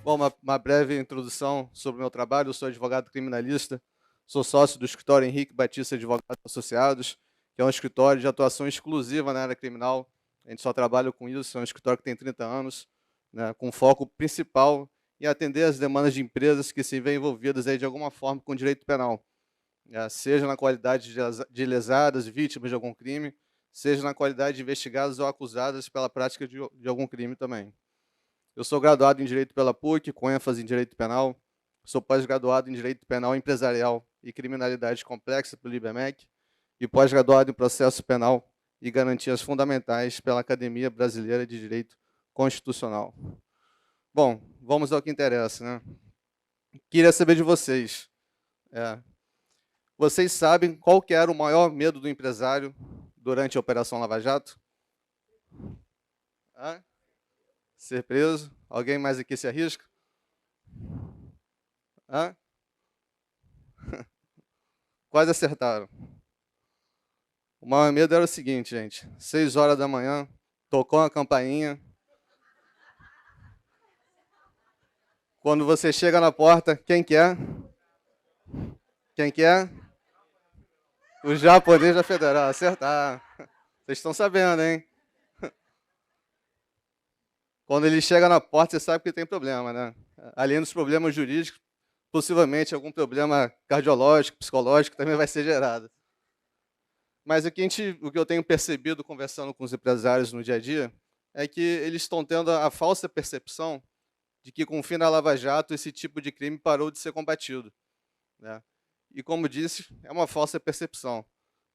Bom, uma breve introdução sobre o meu trabalho. Eu sou advogado criminalista, sou sócio do escritório Henrique Batista Advogados Associados, que é um escritório de atuação exclusiva na área criminal. A gente só trabalha com isso, é um escritório que tem 30 anos, né, com foco principal em atender as demandas de empresas que se veem envolvidas aí de alguma forma com direito penal, seja na qualidade de lesadas, vítimas de algum crime, seja na qualidade de investigadas ou acusadas pela prática de algum crime também. Eu sou graduado em Direito pela PUC, com ênfase em Direito Penal. Sou pós-graduado em Direito Penal Empresarial e Criminalidade Complexa pelo IBMEC e pós-graduado em Processo Penal e Garantias Fundamentais pela Academia Brasileira de Direito Constitucional. Bom, vamos ao que interessa, né? Queria saber de vocês. Vocês sabem qual que era o maior medo do empresário durante a Operação Lava Jato? Ser preso? Alguém mais aqui se arrisca? Quase acertaram. O maior medo era o seguinte, gente. 6 horas da manhã, tocou uma campainha. Quando você chega na porta, quem que é? Quem que é? O japonês da Federal. Acertar. Vocês estão sabendo, hein? Quando ele chega na porta, você sabe que tem problema, né? Além dos problemas jurídicos, possivelmente algum problema cardiológico, psicológico também vai ser gerado. Mas o que eu tenho percebido conversando com os empresários no dia a dia é que eles estão tendo a falsa percepção de que, com o fim da Lava Jato, esse tipo de crime parou de ser combatido, né? E, como disse, é uma falsa percepção.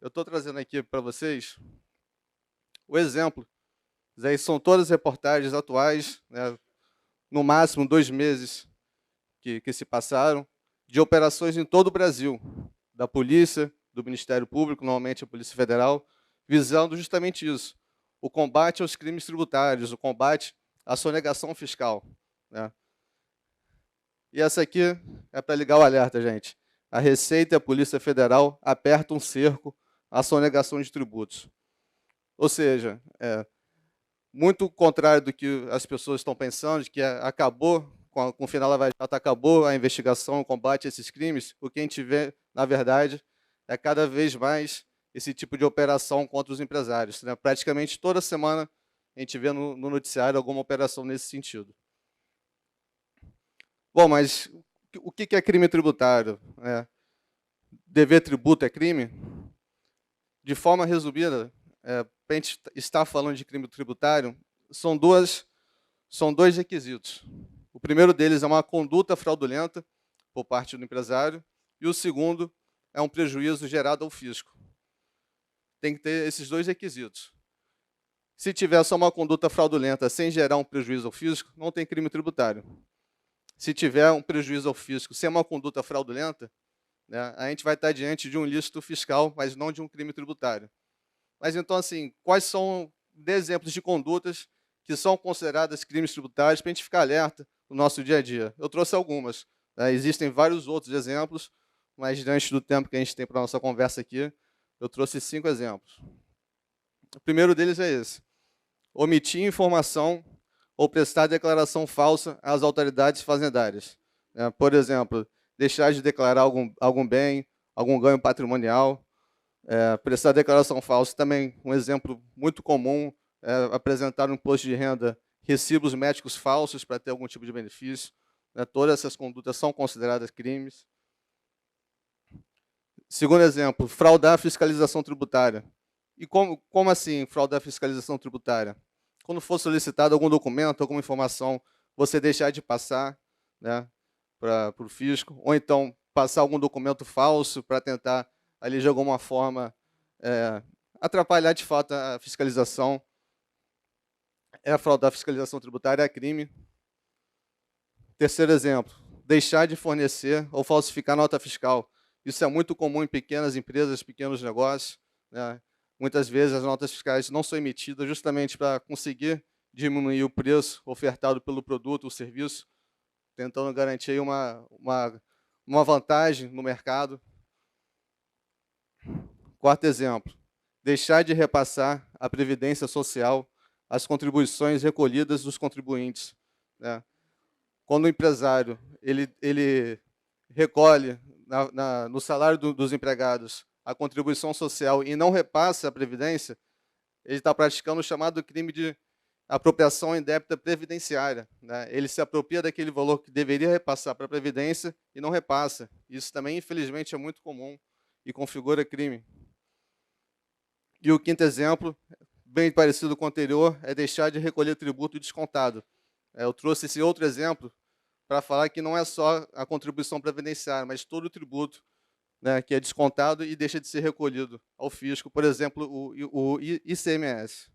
Eu estou trazendo aqui para vocês o exemplo. São todas reportagens atuais, né, no máximo 2 meses que se passaram, de operações em todo o Brasil, da polícia, do Ministério Público, normalmente a Polícia Federal, visando justamente isso, o combate aos crimes tributários, o combate à sonegação fiscal, né? E essa aqui é para ligar o alerta, gente. A Receita e a Polícia Federal apertam um cerco à sonegação de tributos. Ou seja, muito contrário do que as pessoas estão pensando, de que acabou, com o final da Lava Jato, acabou a investigação, o combate a esses crimes. O que a gente vê, na verdade, é cada vez mais esse tipo de operação contra os empresários, né? Praticamente toda semana a gente vê no noticiário alguma operação nesse sentido. Bom, mas o que é crime tributário? Dever tributo é crime? De forma resumida, para a gente estar falando de crime tributário, são dois requisitos. O primeiro deles é uma conduta fraudulenta por parte do empresário, e o segundo é um prejuízo gerado ao fisco. Tem que ter esses 2 requisitos. Se tiver só uma conduta fraudulenta sem gerar um prejuízo ao fisco, não tem crime tributário. Se tiver um prejuízo ao fisco sem uma conduta fraudulenta, né, a gente vai estar diante de um ilícito fiscal, mas não de um crime tributário. Mas então, assim, quais são exemplos de condutas que são consideradas crimes tributários para a gente ficar alerta no nosso dia a dia? Eu trouxe algumas. Existem vários outros exemplos, mas diante do tempo que a gente tem para a nossa conversa aqui, eu trouxe 5 exemplos. O primeiro deles é esse: omitir informação ou prestar declaração falsa às autoridades fazendárias. Por exemplo, deixar de declarar algum bem, algum ganho patrimonial. Prestar declaração falsa também, um exemplo muito comum, apresentar no imposto de renda recibos médicos falsos para ter algum tipo de benefício. Todas essas condutas são consideradas crimes. Segundo exemplo, fraudar a fiscalização tributária. E como assim fraudar a fiscalização tributária? Quando for solicitado algum documento, alguma informação, você deixar de passar, né, para o fisco, ou então passar algum documento falso para tentar, ali de alguma forma, atrapalhar de fato a fiscalização. Fraudar a fiscalização tributária é crime. Terceiro exemplo, deixar de fornecer ou falsificar nota fiscal. Isso é muito comum em pequenas empresas, pequenos negócios, né? Muitas vezes as notas fiscais não são emitidas justamente para conseguir diminuir o preço ofertado pelo produto ou serviço, tentando garantir aí uma vantagem no mercado. Quarto exemplo, deixar de repassar à Previdência Social as contribuições recolhidas dos contribuintes, né? quando o empresário ele recolhe no salário dos empregados a contribuição social e não repassa a previdência, ele está praticando o chamado crime de apropriação indébita previdenciária, né? Ele se apropria daquele valor que deveria repassar para a Previdência e não repassa. Isso também, infelizmente, é muito comum e configura crime. E o quinto exemplo, bem parecido com o anterior, é deixar de recolher tributo descontado. Eu trouxe esse outro exemplo para falar que não é só a contribuição previdenciária, mas todo o tributo, né, que é descontado e deixa de ser recolhido ao fisco, por exemplo, o ICMS.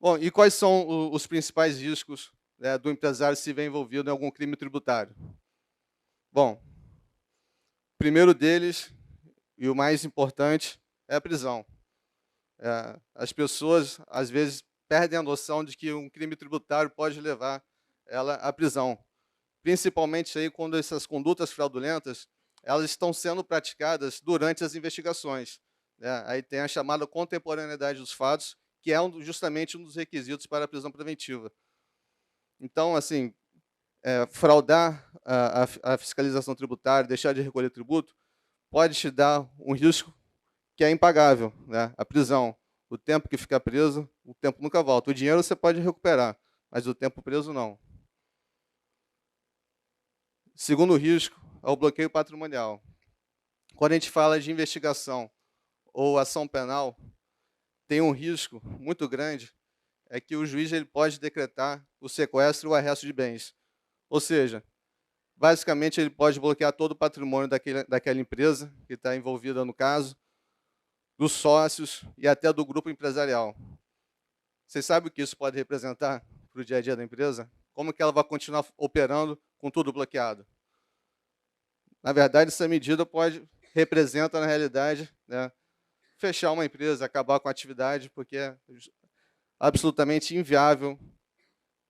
Bom, e quais são os principais riscos, né, do empresário se ver envolvido em algum crime tributário? Bom, o primeiro deles, e o mais importante, é a prisão. As pessoas, às vezes, perdem a noção de que um crime tributário pode levar ela à prisão. Principalmente aí quando essas condutas fraudulentas elas estão sendo praticadas durante as investigações, né? Aí tem a chamada contemporaneidade dos fatos, que é justamente um dos requisitos para a prisão preventiva. Então, assim, fraudar a fiscalização tributária, deixar de recolher tributo, pode te dar um risco que é impagável, né? A prisão. O tempo que ficar preso, o tempo nunca volta. O dinheiro você pode recuperar, mas o tempo preso não. Segundo risco é o bloqueio patrimonial. Quando a gente fala de investigação ou ação penal, tem um risco muito grande, é que o juiz ele pode decretar o sequestro ou arresto de bens. Ou seja, basicamente ele pode bloquear todo o patrimônio daquela empresa que está envolvida no caso, dos sócios e até do grupo empresarial. Vocês sabem o que isso pode representar para o dia a dia da empresa? Como que ela vai continuar operando com tudo bloqueado? Na verdade, essa medida representa, na realidade, né, fechar uma empresa, acabar com a atividade, porque é absolutamente inviável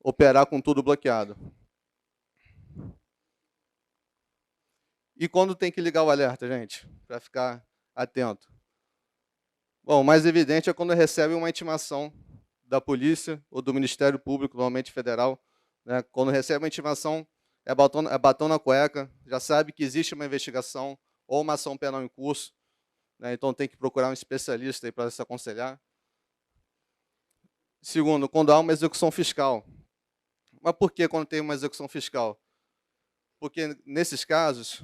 operar com tudo bloqueado. E quando tem que ligar o alerta, gente, para ficar atento? Bom, o mais evidente é quando recebe uma intimação da polícia ou do Ministério Público, normalmente federal, né? Quando recebe uma intimação, é batom na cueca, já sabe que existe uma investigação ou uma ação penal em curso, né? Então tem que procurar um especialista para se aconselhar. Segundo, quando há uma execução fiscal. Mas por que quando tem uma execução fiscal? Porque nesses casos,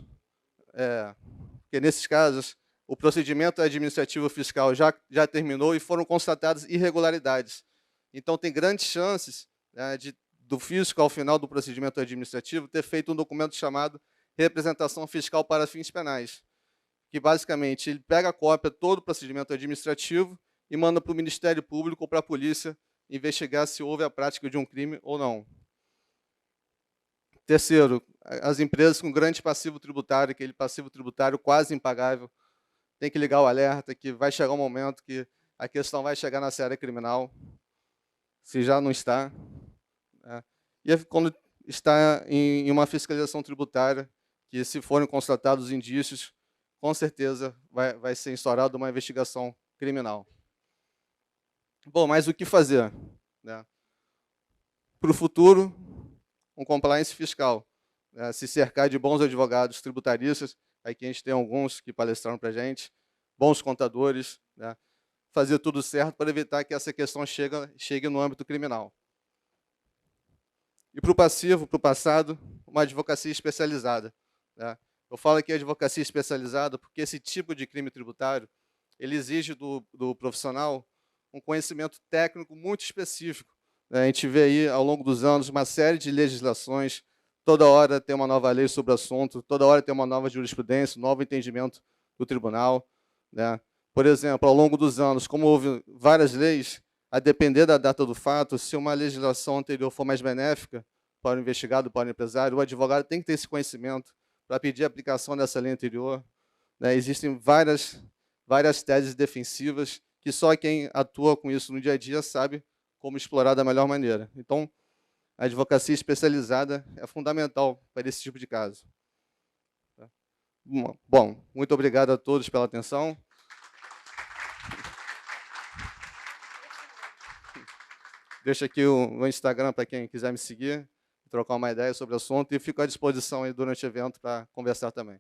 o procedimento administrativo fiscal já terminou e foram constatadas irregularidades. Então, tem grandes chances, né, do fisco, ao final do procedimento administrativo, ter feito um documento chamado representação fiscal para fins penais, que, basicamente, ele pega a cópia de todo o procedimento administrativo e manda para o Ministério Público ou para a polícia investigar se houve a prática de um crime ou não. Terceiro, as empresas com grande passivo tributário, aquele passivo tributário quase impagável, tem que ligar o alerta que vai chegar um momento que a questão vai chegar na seara criminal, se já não está, né? E quando está em uma fiscalização tributária, que se forem constatados indícios, com certeza vai ser instaurada uma investigação criminal. Bom, mas o que fazer, né? Para o futuro, um compliance fiscal, né? Se cercar de bons advogados tributaristas, aqui a gente tem alguns que palestraram para a gente, bons contadores, né? Fazer tudo certo para evitar que essa questão chegue no âmbito criminal. E para o passivo, para o passado, uma advocacia especializada, né? Eu falo aqui advocacia especializada porque esse tipo de crime tributário ele exige do profissional um conhecimento técnico muito específico, né? A gente vê aí, ao longo dos anos, uma série de legislações, toda hora tem uma nova lei sobre o assunto, toda hora tem uma nova jurisprudência, um novo entendimento do tribunal, né? Por exemplo, ao longo dos anos, como houve várias leis, a depender da data do fato, se uma legislação anterior for mais benéfica para o investigado, para o empresário, o advogado tem que ter esse conhecimento para pedir a aplicação dessa lei anterior, né? Existem várias teses defensivas que só quem atua com isso no dia a dia sabe como explorar da melhor maneira. Então, a advocacia especializada é fundamental para esse tipo de caso. Bom, muito obrigado a todos pela atenção. Deixo aqui o Instagram para quem quiser me seguir, trocar uma ideia sobre o assunto, e fico à disposição aí durante o evento para conversar também.